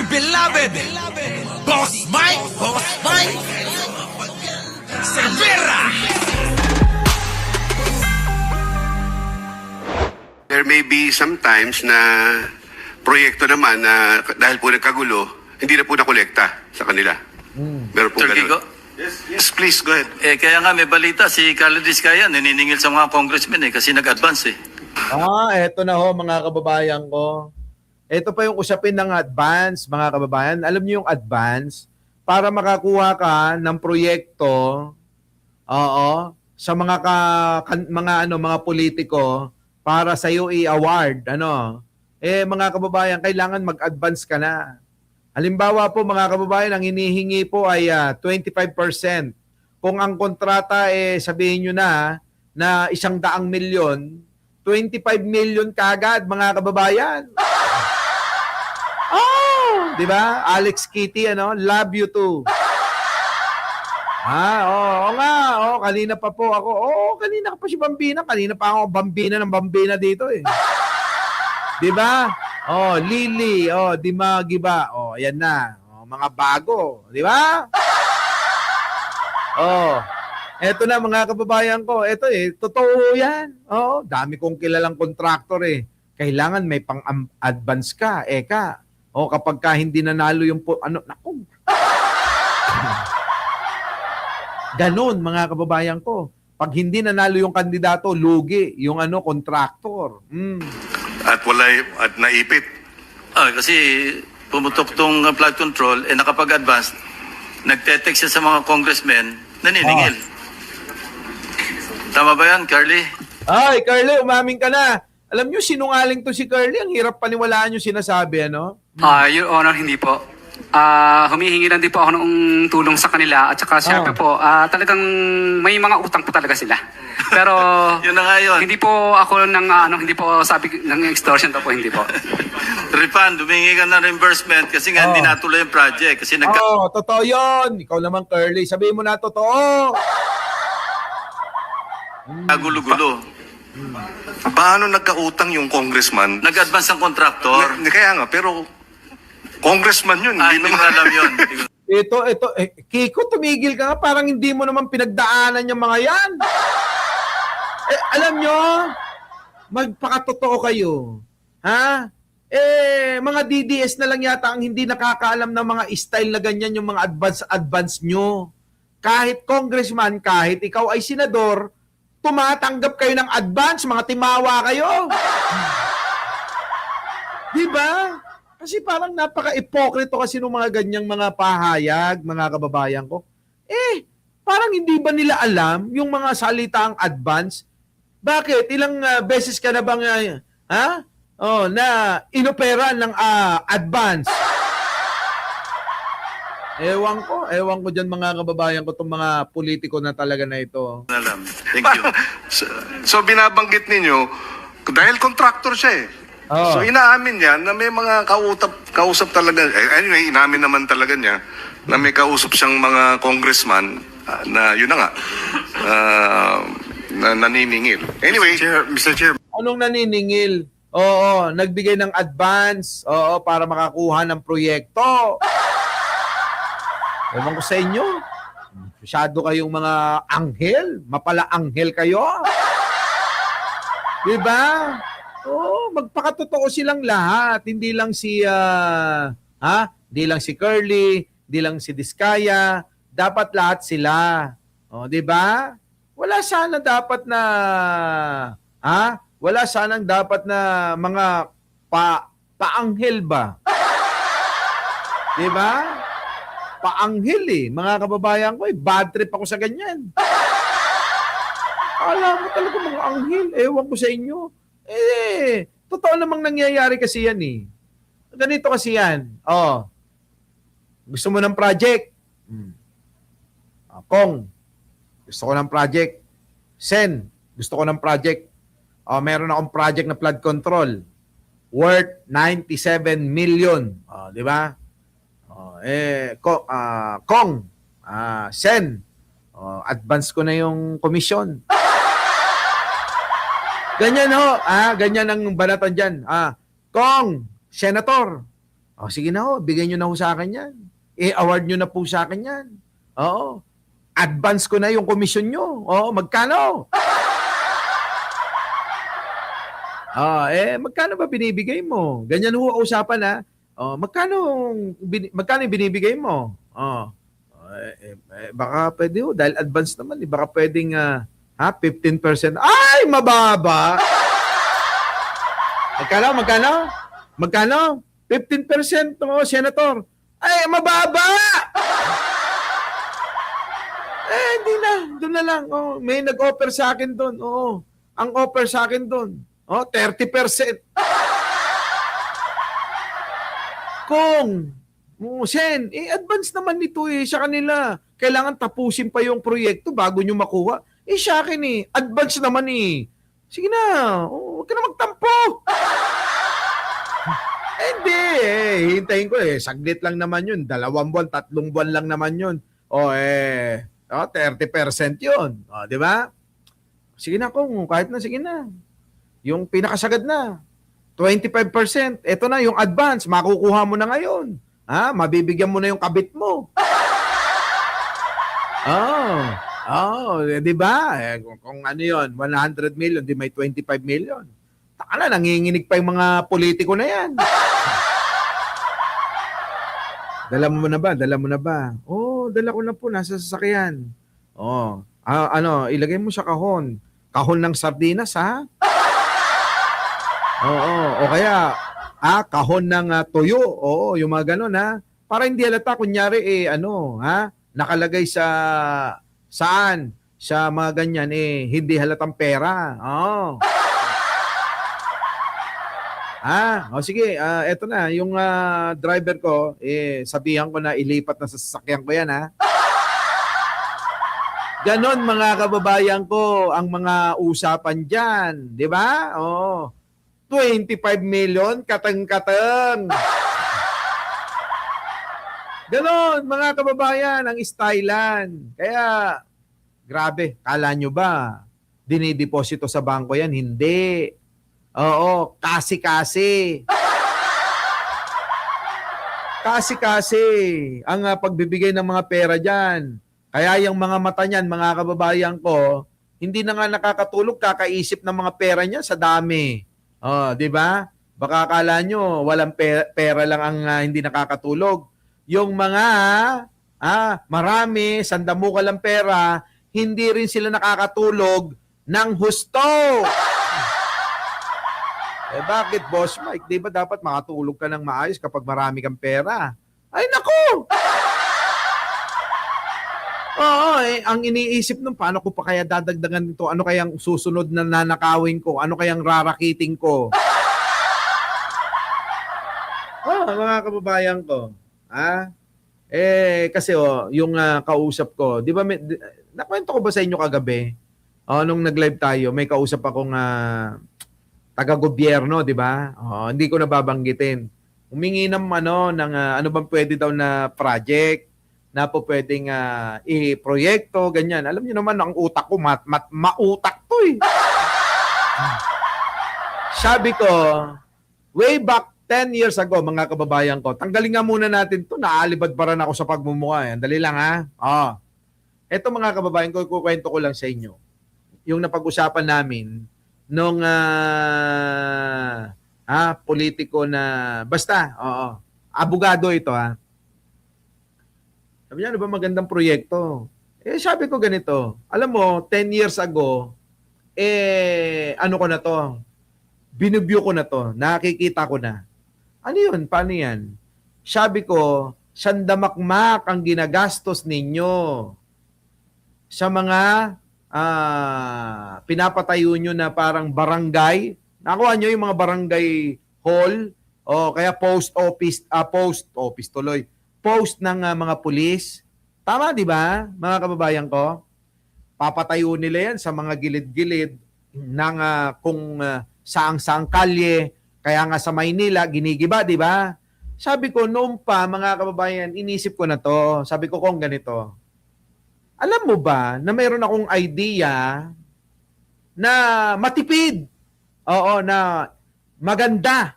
beloved Boss Mike Cervera. There may be sometimes na proyekto naman na dahil po nagkagulo, hindi na po nakolekta sa kanila. Meron po Sir Kiko? ganun. Yes, please, go ahead. Kaya nga may balita si Carlo Diskaya naniningil sa mga congressmen kasi nag-advance Eto na ho mga kababayan ko. Ito pa yung usapin ng advance, mga kababayan. Alam niyo yung advance, para makakuha ka ng proyekto, sa mga politiko para sa iyo i-award, mga kababayan, kailangan mag-advance ka na. Halimbawa po mga kababayan, ang hinihingi po ay 25%. Kung ang kontrata sabihin nyo na 100 milyon, 25 million kagad mga kababayan. Di ba? Alex Kitty, love you too. Kanina pa po ako. Kanina pa si Bambina. Kanina pa ako Bambina dito eh. Di ba? Lily, Dimagiba. Ayan na. Mga bago, di ba? Eto na mga kababayan ko. Eto totoo yan. Dami kong kilalang contractor eh. Kailangan may pang-advance ka, kapag ka hindi nanalo yung naku. Ganon mga kababayan ko. Pag hindi nanalo yung kandidato, lugi yung contractor. At naipit. Kasi pumutok tong flood control, nakapag-advance, nagte-text siya sa mga congressmen, naniningil. Tama ba yan, Carly? Ay, Carly, umamin ka na. Alam nyo, sinungaling to si Carly. Ang hirap paniwalaan yung sinasabi, Your Honor, hindi po. Humihingi lang din po ako ng tulong sa kanila at saka syempre po, talagang may mga utang po talaga sila. Pero Yun na nga yun. hindi po ako hindi po sabi ng extortion to po, hindi po. Refund, humingi ka ng reimbursement kasi nga hindi natuloy yung project. Kasi Totoo yun. Ikaw naman, Carly. Sabihin mo na totoo. nagkagulo-gulo. Paano nagkautang yung congressman? Nag-advance ang contractor. Kaya nga, pero congressman yun. Hindi mo alam yun. Ito, Kiko, tumigil ka nga. Parang hindi mo naman pinagdaanan yung mga yan. Alam nyo, magpakatotoo kayo. Mga DDS na lang yata ang hindi nakakaalam ng mga style na ganyan yung mga advance nyo. Kahit congressman, kahit ikaw ay senador, tumatanggap kayo ng advance, mga timawa kayo. Diba? Kasi parang napaka-ipokrito kasi ng mga ganyang mga pahayag, mga kababayan ko. Parang hindi ba nila alam yung mga salitang advance? Bakit? Ilang beses ka na bang, na inopera ng advance? Ewan ko dyan mga kababayan ko, itong mga politiko na talaga na ito. Alam. Thank you. So binabanggit ninyo, dahil contractor siya So inaamin niya na may mga kausap talaga. Anyway, inamin naman talaga niya na may kausap siyang mga congressman na yun na nga, na naniningil. Anyway, Mr. Chair. Anong naniningil? Nagbigay ng advance, para makakuha ng proyekto. Ewan ko sa inyo. Masyado kayong mga anghel. Mapala anghel kayo. Diba? Magpakatotoo silang lahat. Hindi lang si Hindi lang si Curly, hindi lang si Diskaya. Dapat lahat sila. Diba? Wala sana dapat na wala sanang dapat na mga paanghel ba? Diba? Paanghel mga kababayan ko, bad trip ako sa ganyan. Alam mo talaga mga anghel, ewan ko sa inyo. Totoo namang nangyayari kasi yan Ganito kasi yan. Gusto mo ng project? Kong, gusto ko ng project. Sen, gusto ko ng project. Meron akong project na flood control. Worth 97 million. Di ba? Kong, Sen, advance ko na yung commission. Ganyan ganyan ang banatan dyan. Kong, Senator, O, sige na ho, bigay nyo na ho sa akin yan. I-award nyo na po sa akin yan. Oo. Advance ko na yung komisyon nyo. Oo, magkano? Magkano ba binibigay mo? Ganyan ho usapan ha. Oh, magkano yung binibigay mo? Baka pwede ho, dahil advance naman, baka pwedeng 15%. Ay, mababa! Magkano? 15%, Senator. Ay, mababa! Hindi na. Doon na lang. May nag-offer sa akin doon. Ang offer sa akin doon, 30%. Kung, Sen, advance naman nito sa kanila. Kailangan tapusin pa yung proyekto bago nyo makuha. Sa akin advance naman Sige na, huwag ka na magtampo. Hindi, hintayin ko saglit lang naman yun. 2 buwan, 3 buwan lang naman yun. 30% yun. Di ba? Sige na kung, kahit na, sige na. Yung pinakasagad na, 25%. Ito na yung advance, makukuha mo na ngayon. Mabibigyan mo na yung kabit mo. Di ba? Kung ano yun, 100 million, di may 25 million. Taka na, nanginginig pa yung mga politiko na yan. Dala mo na ba? Dala ko na po, nasa sasakyan. Ilagay mo sa kahon. Kahon ng sardinas, ha? O kaya, kahon ng tuyo. Oo, yung mga ganun, ha? Para hindi halata, kunyari, nakalagay sa saan? Sa mga ganyan, hindi halatang pera. Sige, eto na, yung driver ko, sabihan ko na ilipat na sa sasakyan ko yan, ha? Ganon, mga kababayan ko, ang mga usapan dyan. Di ba? 25 million, kateng-kateng. Ganon, mga kababayan, ang stylan. Kaya, grabe, kala nyo ba, dinideposito sa bangko yan? Hindi. Oo, kasi-kasi. Kasi-kasi ang pagbibigay ng mga pera dyan. Kaya yung mga mata niyan, mga kababayan ko, hindi na nga nakakatulog, kakaisip ng mga pera niya sa dami. Di ba? Baka akala nyo, walang pera lang ang hindi nakakatulog. Yung mga marami, sandamuka lang pera, hindi rin sila nakakatulog ng husto. Bakit, Boss Mike? Di ba dapat makatulog ka ng maayos kapag marami kang pera? Ay, naku! Ang iniisip nung paano ko pa kaya dadagdagan nito? Ano kayang susunod na nanakawin ko? Ano kayang rarakiting ko? Mga kababayan ko. Kasi yung kausap ko, di ba, nakwento ko ba sa inyo kagabi? Nung nag-live tayo, may kausap akong taga-gobyerno, di ba? Hindi ko nababanggitin. Humingi ng ano bang pwede daw na project na po pwedeng i-proyekto, ganyan. Alam niyo naman, ang utak ko, mautak to Sabi ko, way back 10 years ago, mga kababayan ko, tanggalin nga muna natin to, naalibad pa rin ako sa pagmumukha. Dali lang, ha? Ito, mga kababayan ko, kukwento ko lang sa inyo. Yung napag-usapan namin, nung politiko na, basta, abogado ito, Sabi niya, ano ba magandang proyekto? Sabi ko ganito, alam mo, 10 years ago, ano ko na to, binubyo ko na to, nakikita ko na. Ano yun? Paano yan? Sabi ko, sandamakmak ang ginagastos ninyo sa mga pinapatayo nyo na parang barangay. Nakuha nyo yung mga barangay hall o kaya post office tuloy. Post ng mga pulis. Tama, di ba, mga kababayan ko? Papatayo nila yan sa mga gilid-gilid ng kung saang-saang kalye. Kaya nga sa Maynila, ginigiba, di ba? Sabi ko, noon pa, mga kababayan, inisip ko na to. Sabi ko kung ganito. Alam mo ba na mayroon akong idea na matipid? Na maganda.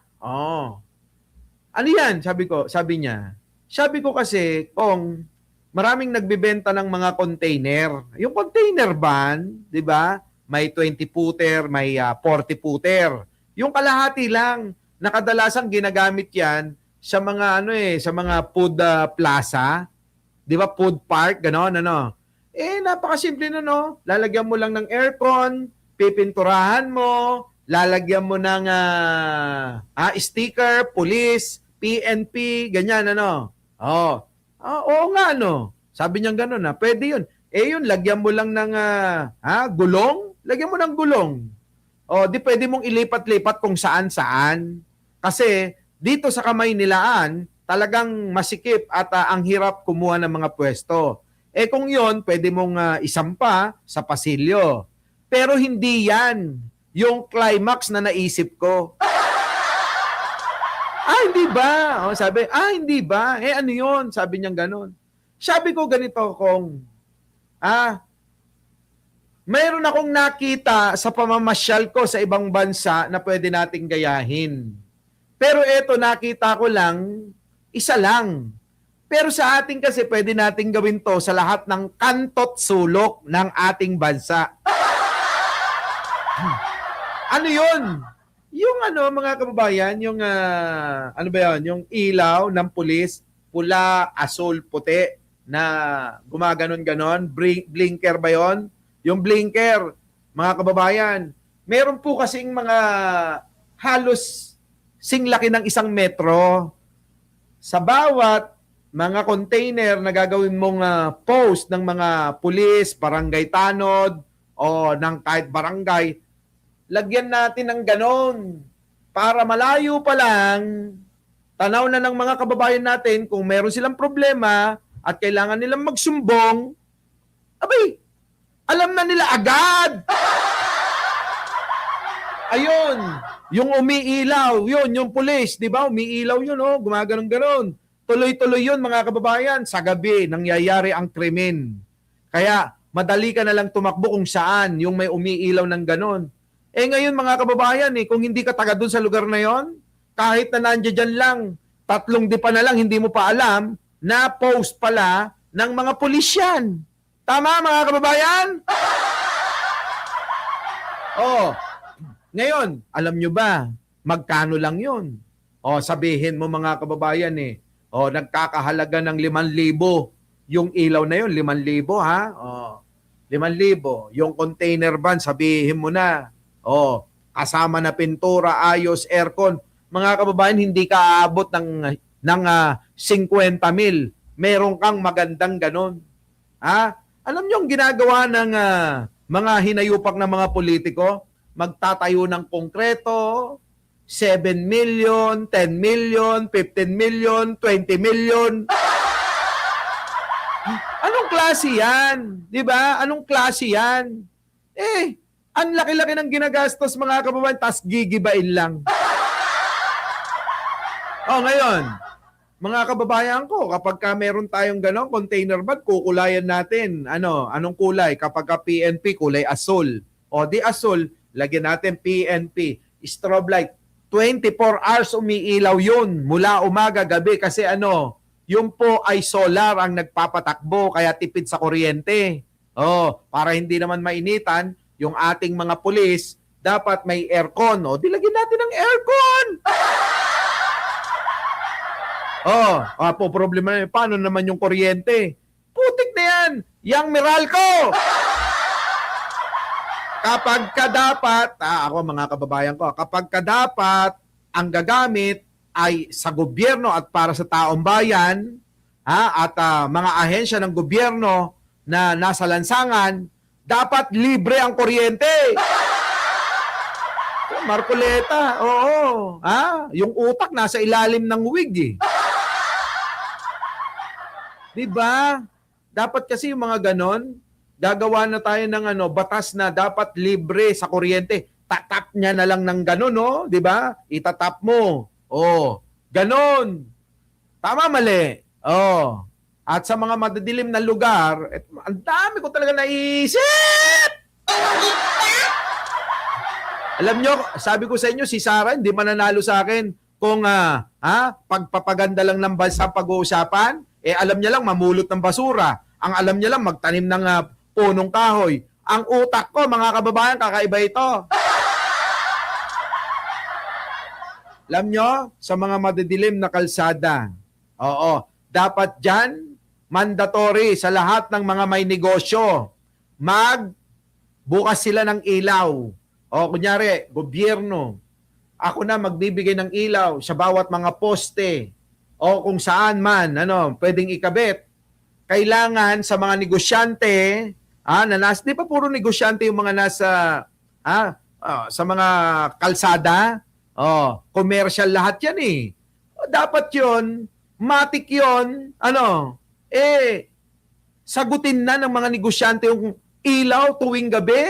Ano yan? Sabi niya. Sabi ko kasi, kung maraming nagbebenta ng mga container. Yung container van, di ba? May 20-footer, may 40-footer. Yung kalahati lang, nakadalasang ginagamit yan sa mga sa mga food plaza, 'di ba? Food park, gano'n, ano. Napakasimple na, no? Lalagyan mo lang ng aircon, pipinturahan mo, lalagyan mo ng sticker, police, PNP, ganyan, ano. Oo nga, no. Sabi niya gano'n, pwede yun. Yun, lagyan mo lang ng gulong, lagyan mo ng gulong. Di pwede mong ilipat-lipat kung saan-saan. Kasi dito sa Kamaynilaan, talagang masikip at ang hirap kumuha ng mga pwesto. Kung yon, pwede mong isampa sa pasilyo. Pero hindi yan yung climax na naisip ko. Hindi ba? Sabi, hindi ba? Ano yun? Sabi niya ganon. Sabi ko ganito, kung mayroon akong nakita sa pamamasyal ko sa ibang bansa na pwede nating gayahin. Pero eto, nakita ko lang, isa lang. Pero sa ating kasi pwede nating gawin to sa lahat ng kantot sulok ng ating bansa. Ano yun? Yung mga kababayan, yung ano ba yun? Yung ilaw ng pulis, pula, asul, puti, na gumaganon-ganon. Blinker ba yun? Yung blinker, mga kababayan, meron po kasing mga halos singlaki ng 1 metro. Sa bawat mga container na gagawin mong post ng mga pulis, barangay tanod, o ng kahit barangay, lagyan natin ng ganon para malayo pa lang, tanaw na ng mga kababayan natin kung meron silang problema at kailangan nilang magsumbong, abay, alam na nila agad. Ayun, yung umiilaw, yun, yung pulis, di ba? Umiilaw yun, gumaganon-ganon. Tuloy-tuloy yun, mga kababayan. Sa gabi, nangyayari ang krimen. Kaya, madali ka na lang tumakbo kung saan yung may umiilaw ng ganon. Ngayon, mga kababayan, kung hindi ka taga dun sa lugar na yon, kahit na nandiyan lang, 3 dipa na lang, hindi mo pa alam na post pala ng mga pulisyan. Tama, mga kababayan? Ngayon, alam nyo ba, magkano lang yun? Sabihin mo, mga kababayan, nagkakahalaga ng 5,000 yung ilaw na yun, 5,000 ha? 5,000. Yung container van, sabihin mo na, kasama na pintura, ayos, aircon. Mga kababayan, hindi ka aabot ng 50,000. Meron kang magandang ganon. Alam nyo ang ginagawa ng mga hinayupak na mga politiko? Magtatayo ng konkreto, 7 million, 10 million, 15 million, 20 million. Anong klase yan? Di ba? Anong klase yan? Ang laki-laki ng ginagastos, mga kababayan, tas gigibain lang. Ngayon, mga kababayan ko, kapag meron tayong gano'ng container van, kukulayan natin. Anong kulay? Kapag PNP, kulay asul. Di asul, lagyan natin PNP. Strobe light. 24 hours umiilaw yun. Mula umaga, gabi. Kasi yung po ay solar ang nagpapatakbo, kaya tipid sa kuryente. Para hindi naman mainitan, yung ating mga pulis, dapat may aircon. Dilagyan natin ng aircon! Po problema na, paano naman yung kuryente? Putik na yan! Yang Meralco! Kapag dapat, ako mga kababayan ko, kapag dapat ang gagamit ay sa gobyerno at para sa taong bayan, at mga ahensya ng gobyerno na nasa lansangan, dapat libre ang kuryente. Marcoleta, oo. Yung utak nasa ilalim ng wig. Diba? Dapat kasi yung mga ganon, gagawa na tayo ng batas na dapat libre sa kuryente. Tatap niya na lang ng ganon, di ba? Itatap mo. Ganon. Tama, mali. At sa mga madadilim na lugar, ang dami ko talaga naisip! Alam nyo, sabi ko sa inyo, si Sarah hindi mananalo sa akin. kung pagpapaganda lang ng bansa pag-uusapan, alam niya lang mamulot ng basura. Ang alam niya lang magtanim ng punong kahoy. Ang utak ko, mga kababayan, kakaiba ito. Alam nyo, sa mga madidilim na kalsada, dapat dyan, mandatory sa lahat ng mga may negosyo, bukas sila ng ilaw. Kunyari, gobyerno, ako na magbibigay ng ilaw sa bawat mga poste o kung saan man, pwedeng ikabit. Kailangan sa mga negosyante, di pa puro negosyante yung mga nasa, sa mga kalsada, commercial lahat yan eh. Dapat yun, matik yun, sagutin na ng mga negosyante yung ilaw tuwing gabi.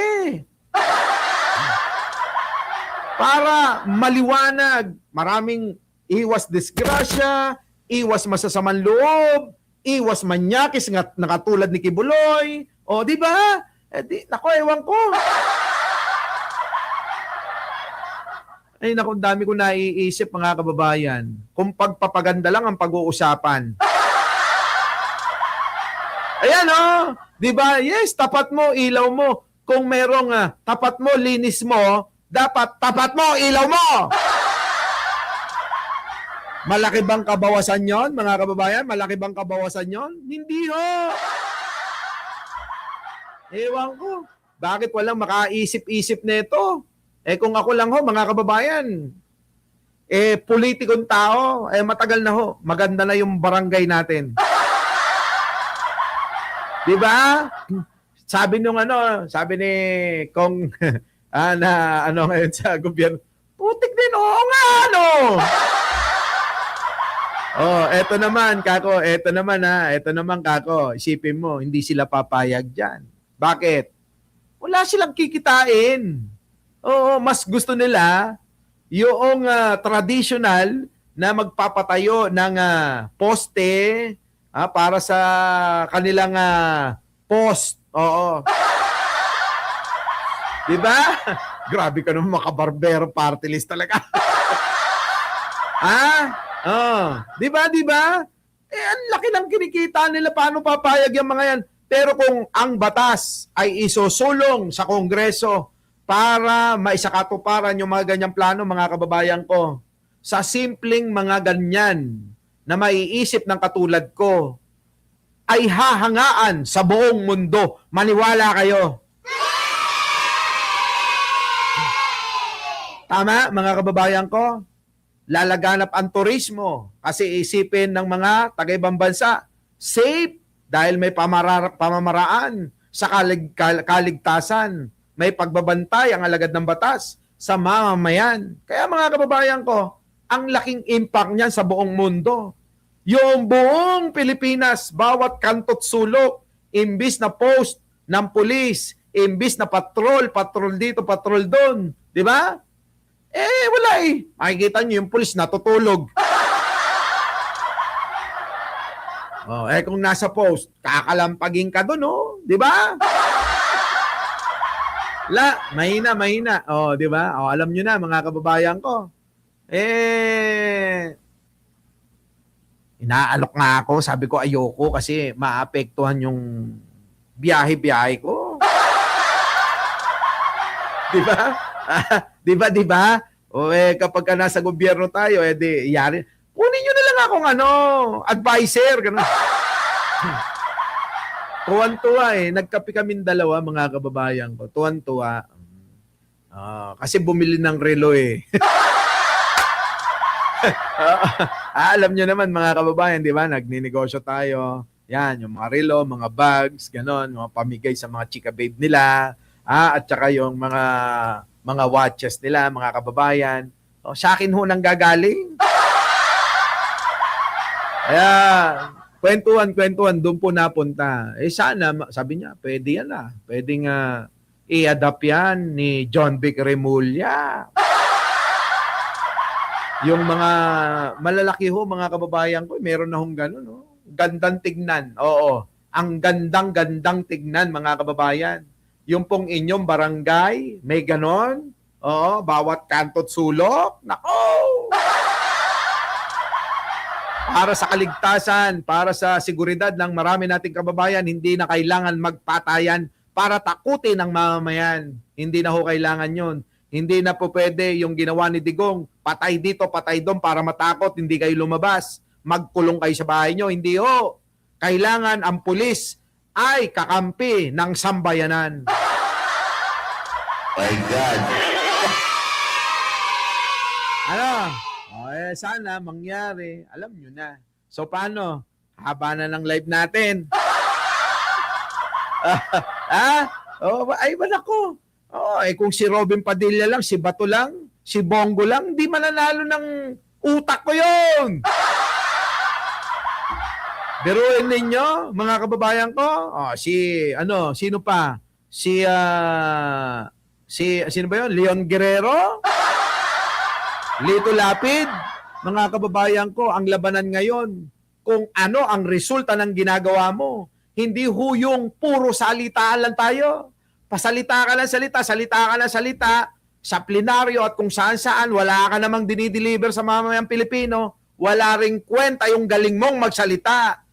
Para maliwanag, maraming iwas disgrasya, iwas masasamang loob, iwas manyakis na katulad ni Kibuloy. Di ba? Ewan ko. Naku, dami ko naiisip mga kababayan. Kung pagpapaganda lang ang pag-uusapan. Ayan di ba? Yes, tapat mo, ilaw mo. Kung merong tapat mo, linis mo, dapat tapat mo, ilaw mo. Malaki bang kabawasan yon, mga kababayan? Malaki bang kabawasan yon? Hindi ho. Ewan ko. Bakit walang makaisip-isip nito? Kung ako lang ho, mga kababayan, politikong tao, matagal na ho. Maganda na yung barangay natin. Di ba? Sabi ni Kong, ngayon sa gobyerno, putik din, oo nga, eto naman, kako, isipin mo, hindi sila papayag dyan. Bakit? Wala silang kikitain. Mas gusto nila yung traditional na magpapatayo ng poste para sa kanilang post. Di ba? Grabe ka naman, makabarbero party list talaga. Di ba? Ang laki ng kinikita nila, paano papayag yung mga yan? Pero kung ang batas ay isusulong sa Kongreso para maisakatuparan yung mga ganyang plano, mga kababayan ko, sa simpleng mga ganyan na maiisip ng katulad ko, ay hahangaan sa buong mundo. Maniwala kayo. Tama, mga kababayan ko? Lalaganap ang turismo kasi isipin ng mga taga-ibang bansa, safe dahil may pamamaraan sa kaligtasan. May pagbabantay ang alagad ng batas sa mamamayan. Kaya mga kababayan ko, ang laking impact niyan sa buong mundo. Yung buong Pilipinas, bawat kanto't sulok, imbis na post ng pulis, imbis na patrol dito, patrol doon. Di ba? Wala eh. Makikita niyo yung pulis natutulog. Kung nasa post, kakalampagin ka doon, di ba? Mahina. Di ba? Alam nyo na, mga kababayan ko. Inaalok nga ako. Sabi ko, ayoko kasi maapektuhan yung biyahe-biyahe ko. Di ba? Kapag ka nasa gobyerno tayo, yari. Kunin nyo na lang akong advisor. Ganun. Tuwan-tuwa Nagkape kaming dalawa, mga kababayan ko. Tuwan-tuwa. Kasi bumili ng relo alam nyo naman, mga kababayan, di ba? Nagninegosyo tayo. Yan, yung mga relo, mga bags, ganon, mga pamigay sa mga chika babe nila. At saka yung mga watches nila, mga kababayan. Sa akin ho nang gagaling. Kaya, kwentuhan, doon po napunta. Sana, sabi niya, pwede yan Pwedeng i-adapt yan ni John Vic Remulla. Yung mga malalaki ho, mga kababayan ko, meron na hong gano'n. Gandang tignan. Oo. Ang gandang tignan, mga kababayan. Yung pong inyong barangay, may ganon. Oo, bawat kanto't sulok. Nako! para sa kaligtasan, para sa seguridad ng marami nating kababayan, hindi na kailangan magpatayan para takutin ang mamamayan. Hindi na ho kailangan yun. Hindi na po pwede yung ginawa ni Digong, patay dito, patay doon para matakot, hindi kayo lumabas. Magkulong kayo sa bahay nyo. Hindi ho. Kailangan ang pulis ay kakampi ng sambayanan. My God. Ano? Sana mangyari. Alam nyo na. So paano? Haba na ng live natin. Ay ba nako? Kung si Robin Padilla lang, si Bato lang, si Bongo lang, hindi mananalo ng utak ko yun. Biruin ninyo, mga kababayan ko. Sino pa? Sino ba yun? Leon Guerrero? Lito Lapid? Mga kababayan ko, ang labanan ngayon, kung ano ang resulta ng ginagawa mo. Hindi huyong puro salitaan lang tayo. Pasalita ka lang salita, salita ka lang salita, sa plenaryo at kung saan-saan, wala ka namang dinideliver sa mamamayang Pilipino, wala ring kwenta yung galing mong magsalita.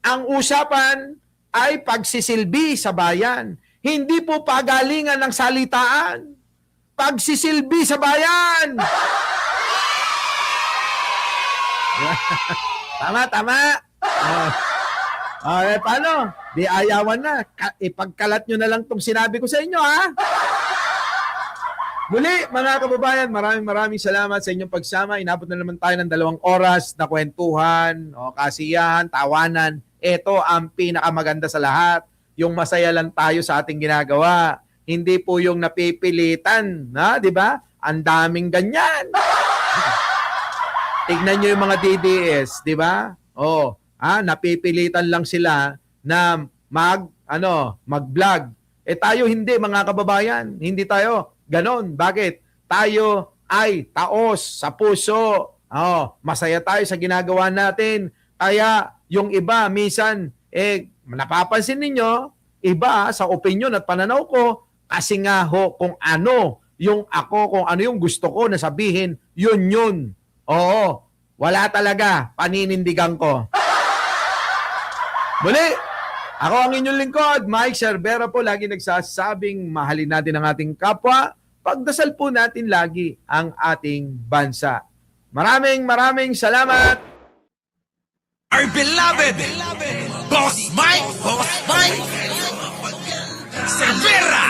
Ang usapan ay pagsisilbi sa bayan. Hindi po pagalingan ng salitaan. Pagsisilbi sa bayan! Tama. Paano? Di ayawan na. Ipagkalat nyo na lang tong sinabi ko sa inyo, ha? Muli, mga kababayan, maraming salamat sa inyong pagsama. Inabot na naman tayo ng 2 oras na kwentuhan, kasiyahan, tawanan. Ito ang pinakamaganda sa lahat. Yung masaya lang tayo sa ating ginagawa. Hindi po yung napipilitan, di ba? Ang daming ganyan. Tignan nyo yung mga DDS, di ba? Napipilitan lang sila na mag-vlog. Tayo hindi, mga kababayan. Hindi tayo ganon. Bakit? Tayo ay taos sa puso. Masaya tayo sa ginagawa natin. Kaya yung iba, minsan, napapansin ninyo, iba sa opinion at pananaw ko, kasi nga ho, kung ano yung gusto ko na sabihin, yun. Oo, wala talaga, paninindigan ko. Muli, ako ang inyong lingkod, Mike Cervera po, lagi nagsasabing mahalin natin ang ating kapwa, pagdasal po natin lagi ang ating bansa. Maraming salamat! Our beloved Boss Mike Cervera.